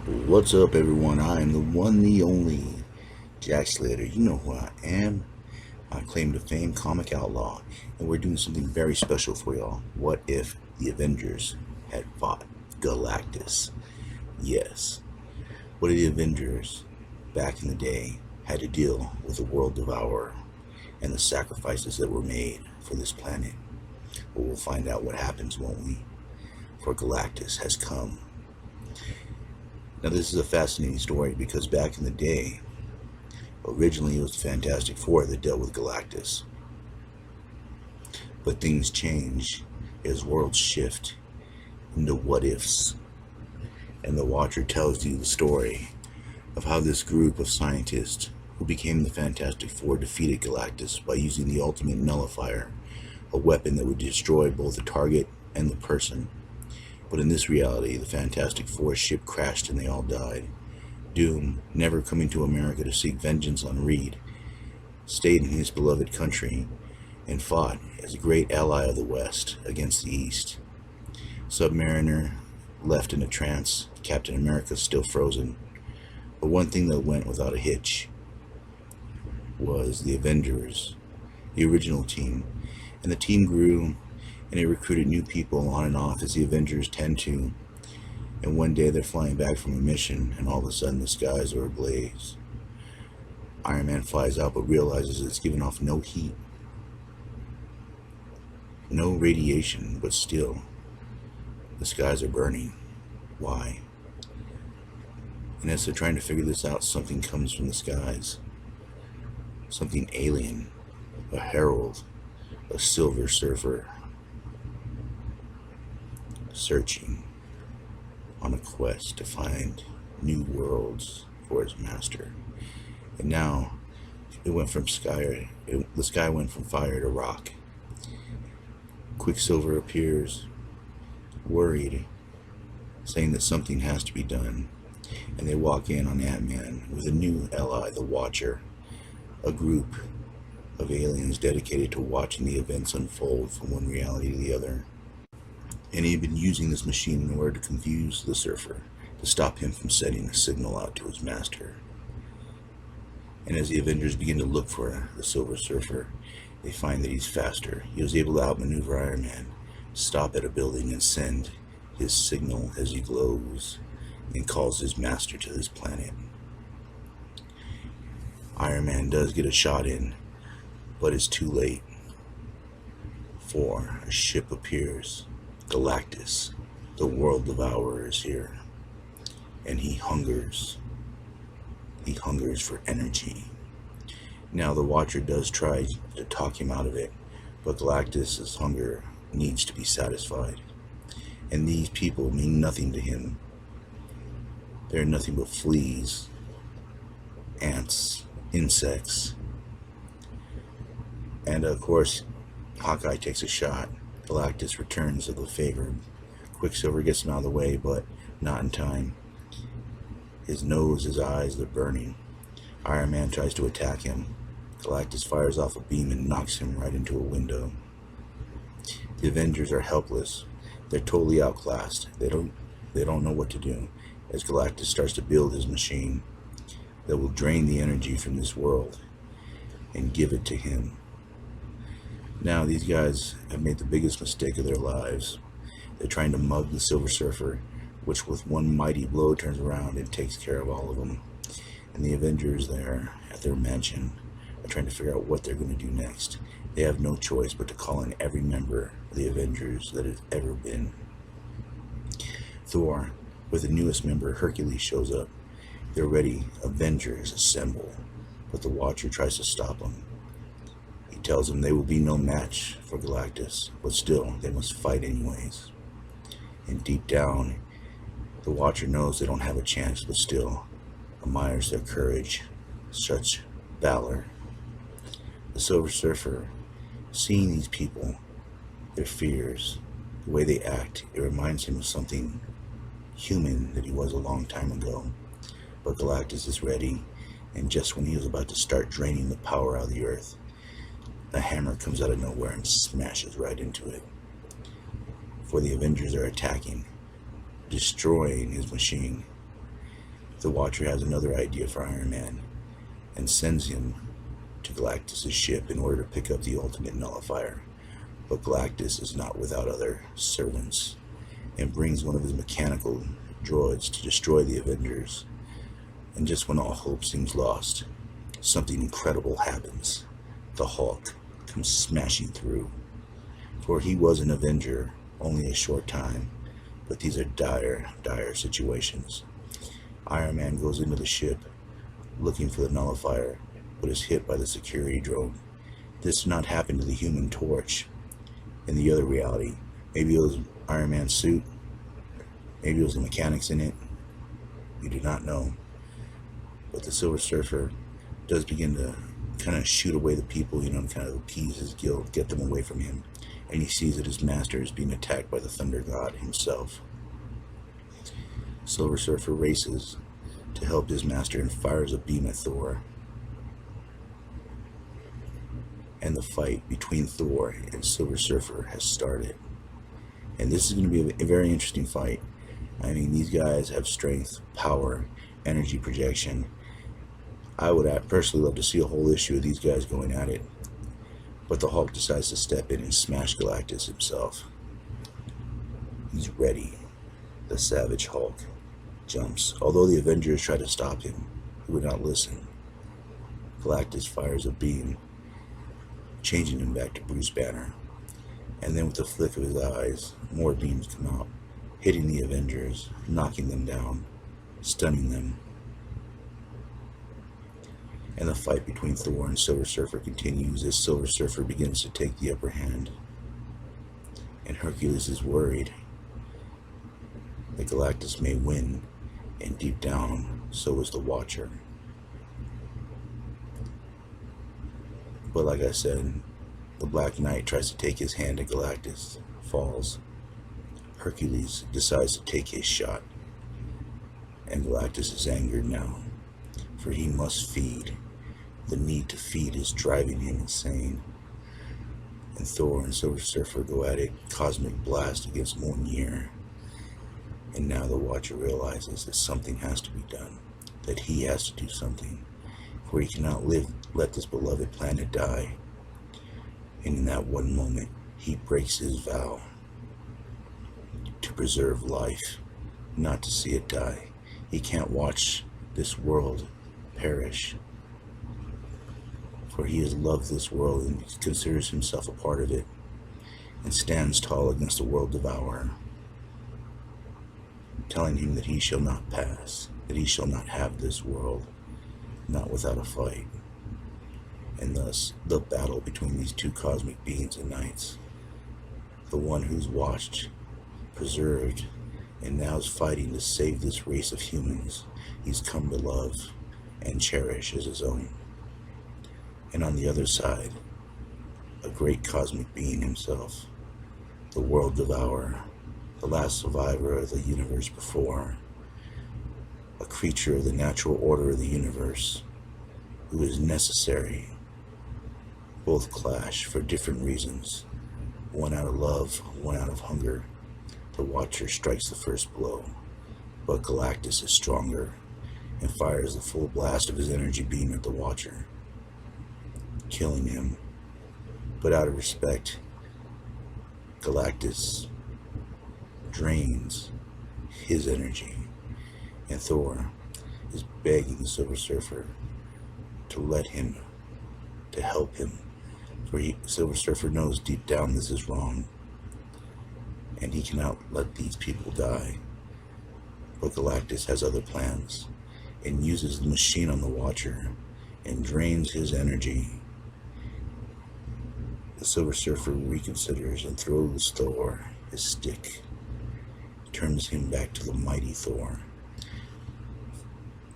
What's up, everyone? I am the one, the only Jack Slater. You know who I am. I claim to fame, comic outlaw, and we're doing something very special for y'all. What if the Avengers had fought Galactus? Yes. What if the Avengers, back in the day, had to deal with the world devourer and the sacrifices that were made for this planet? Well, we'll find out what happens, won't we? For Galactus has come. Now, this is a fascinating story because back in the day, originally it was the Fantastic Four that dealt with Galactus. But things change as worlds shift into what ifs. And the Watcher tells you the story of how this group of scientists who became the Fantastic Four defeated Galactus by using the ultimate nullifier, a weapon that would destroy both the target and the person. But in this reality, the Fantastic Four ship crashed and they all died. Doom, never coming to America to seek vengeance on Reed, stayed in his beloved country and fought as a great ally of the West against the East. Submariner left in a trance, Captain America still frozen. But one thing that went without a hitch was the Avengers, the original team. And the team grew, and they recruited new people on and off as the Avengers tend to. And one day they're flying back from a mission, and all of a sudden the skies are ablaze. Iron Man flies out but realizes it's giving off no heat, no radiation, but still the skies are burning. Why? And as they're trying to figure this out, something comes from the skies. Something alien, a herald, a Silver Surfer, searching on a quest to find new worlds for his master. And now it went from the sky went from fire to rock. Quicksilver appears, worried, saying that something has to be done. And they walk in on Ant-Man with a new ally, the Watcher, a group of aliens dedicated to watching the events unfold from one reality to the other. And he had been using this machine in order to confuse the Surfer, to stop him from sending a signal out to his master. And as the Avengers begin to look for the Silver Surfer, they find that he's faster. He was able to outmaneuver Iron Man, stop at a building and send his signal as he glows and calls his master to this planet. Iron Man does get a shot in, but it's too late, for a ship appears. Galactus, the world devourer, is here, and he hungers for energy. Now the Watcher does try to talk him out of it, but Galactus's hunger needs to be satisfied, and these people mean nothing to him. They're nothing but fleas, ants, insects, and of course Hawkeye takes a shot. Galactus returns of the favor. Quicksilver gets him out of the way, but not in time. His nose, his eyes, they're burning. Iron Man tries to attack him. Galactus fires off a beam and knocks him right into a window. The Avengers are helpless. They're totally outclassed. They don't know what to do as Galactus starts to build his machine that will drain the energy from this world and give it to him. Now these guys have made the biggest mistake of their lives. They're trying to mug the Silver Surfer, which with one mighty blow turns around and takes care of all of them. And the Avengers there at their mansion are trying to figure out what they're going to do next. They have no choice but to call in every member of the Avengers that has ever been. Thor, with the newest member, Hercules, shows up. They're ready. Avengers assemble, but the Watcher tries to stop them. He tells them they will be no match for Galactus, but still, they must fight anyways. And deep down, the Watcher knows they don't have a chance, but still admires their courage, such valor. The Silver Surfer, seeing these people, their fears, the way they act, it reminds him of something human that he was a long time ago. But Galactus is ready, and just when he was about to start draining the power out of the earth, a hammer comes out of nowhere and smashes right into it. For the Avengers are attacking, destroying his machine. The Watcher has another idea for Iron Man and sends him to Galactus' ship in order to pick up the ultimate nullifier. But Galactus is not without other servants and brings one of his mechanical droids to destroy the Avengers. And just when all hope seems lost, something incredible happens. The Hulk comes smashing through. For he was an Avenger only a short time, but these are dire, dire situations. Iron Man goes into the ship looking for the nullifier, but is hit by the security drone. This did not happen to the Human Torch. In the other reality, maybe it was Iron Man's suit, maybe it was the mechanics in it, we do not know. But the Silver Surfer does begin to kind of shoot away the people, kind of appease his guilt, get them away from him. And he sees that his master is being attacked by the Thunder God himself. Silver Surfer races to help his master and fires a beam at Thor. And the fight between Thor and Silver Surfer has started. And this is going to be a very interesting fight. I mean, these guys have strength, power, energy projection. I would personally love to see a whole issue of these guys going at it. But the Hulk decides to step in and smash Galactus himself. He's ready. The Savage Hulk jumps. Although the Avengers try to stop him, he would not listen. Galactus fires a beam, changing him back to Bruce Banner. And then with a flick of his eyes, more beams come out, hitting the Avengers, knocking them down, stunning them. And the fight between Thor and Silver Surfer continues as Silver Surfer begins to take the upper hand. And Hercules is worried that Galactus may win, and deep down, so is the Watcher. But like I said, the Black Knight tries to take his hand at Galactus, falls. Hercules decides to take his shot, and Galactus is angered now, for he must feed. The need to feed is driving him insane. And Thor and Silver Surfer go at it, cosmic blast against Mjolnir. And now the Watcher realizes that something has to be done, that he has to do something, for he cannot let this beloved planet die. And in that one moment, he breaks his vow to preserve life, not to see it die. He can't watch this world perish, for he has loved this world and considers himself a part of it, and stands tall against the world devourer, telling him that he shall not pass, that he shall not have this world, not without a fight. And thus, the battle between these two cosmic beings and knights, the one who's watched, preserved, and now is fighting to save this race of humans he's come to love and cherish as his own. And on the other side, a great cosmic being himself, the world devourer, the last survivor of the universe before, a creature of the natural order of the universe, who is necessary. Both clash for different reasons, one out of love, one out of hunger. The Watcher strikes the first blow, but Galactus is stronger and fires the full blast of his energy beam at the Watcher, killing him. But out of respect, Galactus drains his energy, and Thor is begging the Silver Surfer to help him, for Silver Surfer knows deep down this is wrong, and he cannot let these people die. But Galactus has other plans, and uses the machine on the Watcher, and drains his energy. The Silver Surfer reconsiders and throws Thor his stick, turns him back to the mighty Thor.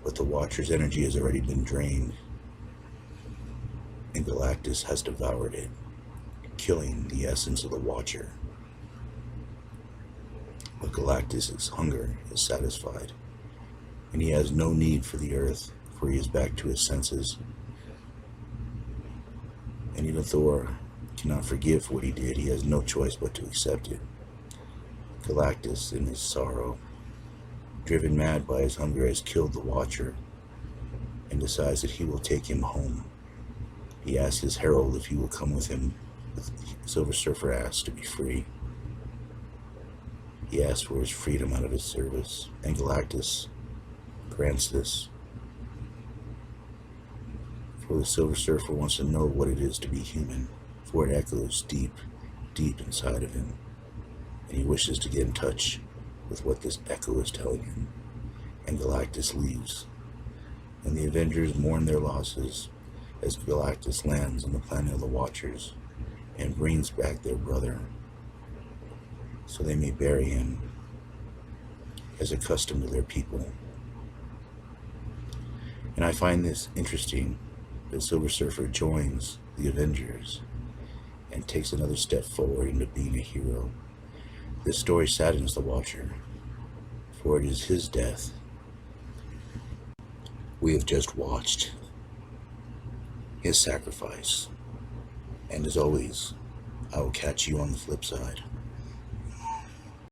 But the Watcher's energy has already been drained, and Galactus has devoured it, killing the essence of the Watcher. But Galactus' hunger is satisfied, and he has no need for the Earth, for he is back to his senses. And even Thor cannot forgive what he did. He has no choice but to accept it. Galactus, in his sorrow, driven mad by his hunger, has killed the Watcher and decides that he will take him home. He asks his herald if he will come with him, but Silver Surfer asks to be free. He asks for his freedom out of his service, and Galactus grants this. For the Silver Surfer wants to know what it is to be human, for it echoes deep, deep inside of him, and he wishes to get in touch with what this echo is telling him. And Galactus leaves, and the Avengers mourn their losses as Galactus lands on the planet of the Watchers and brings back their brother, so they may bury him as a custom to their people. And I find this interesting that Silver Surfer joins the Avengers and takes another step forward into being a hero. This story saddens the Watcher, for it is his death we have just watched, his sacrifice. And as always, I will catch you on the flip side.